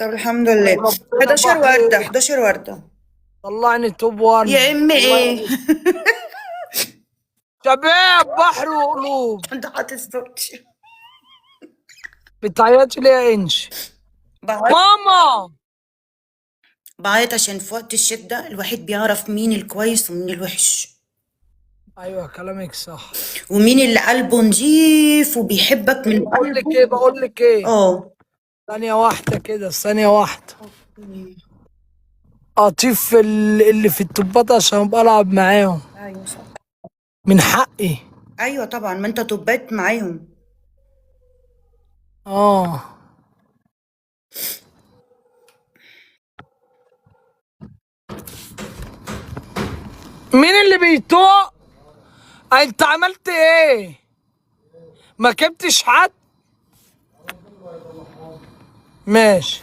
طب الحمد لله. ربنا 11 وردة، بحر 11 وردة. طلعني توب 1. يا امي الله ايه؟ يعين. شباب بحر وقلوب. انت حاطط صوتي. بتعيطي ليه يا انش؟ بعيط. ماما. بعيط عشان في وقت الشدة الواحد بيعرف مين الكويس ومين الوحش، ايوه كلامك صح. ومين اللي قلبه نضيف وبيحبك من بقول لك قلبه. ايه بقول لك ايه اه. ثانية واحدة كده، ثانية واحدة. اطيف اللي في التوبات عشان ابقى العب معاهم. ايوه صح. من حقي. ايوه طبعا، ما انت تبات معاهم. اه. مين اللي بيتوق؟ انت عملت ايه؟ ما كبتش حد؟ ماشي.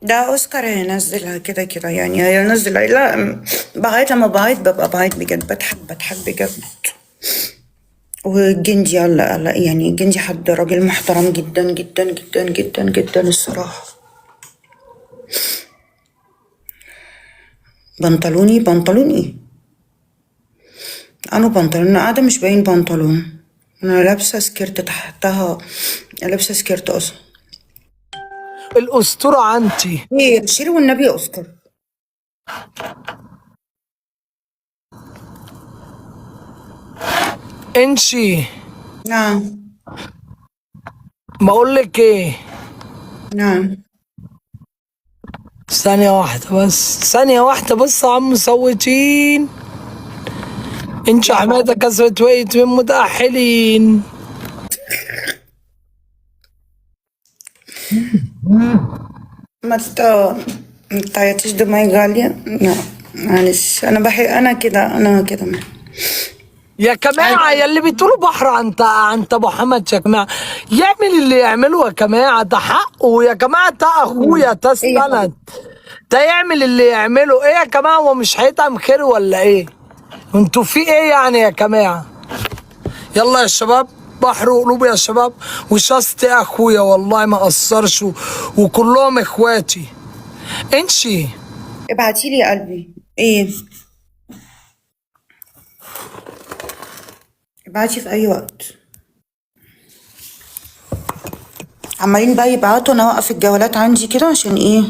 ده اوسكار هينزلها كده كده، يعني هينزل. لا بعيط، لما بعيط ببقى بعيط بجد، بضحك بجد. والجندي يلا يعني الجندي حد راجل محترم جدا جدا جدا جدا جدا الصراحة. بنطلون ايه؟ انا بنطلون، انا قاعدة مش باين بنطلون، انا لابسة سكيرت تحتها، لابسة سكيرت اصلا. الأسطورة عنتي. ايه شيري والنبي يا اوسكار. انشي. نعم. بقول لك ايه. نعم. ثانية واحدة بس، ثانية واحدة بس يا عم مصوتين. انشي حمادة كسرت وقت من متأهلين. ما تعيطيش، دموعي غالية. لا معلش، انا كده. يا جماعة يا اللي بتقولوا بحر عن ابو حمد، يا جماعة يعمل اللي يعمله يا جماعة، ده حقه يا جماعة، ده اخويا، ده ايه يا حبيبي؟ استند. ده يعمل اللي يعمله ايه يا جماعة، هو مش هيطعم خير ولا ايه؟ انتوا في ايه يعني يا جماعة؟ يلا يا شباب، بحر وقلوب يا شباب، وشاستي اخويا والله ما قصرش وكلهم اخواتي. انشي. ابعتيلي يا قلبي. ايه؟ ابعتي في اي وقت. عمالين بقى يبعتوا، انا اوقف الجولات عندي كده عشان ايه؟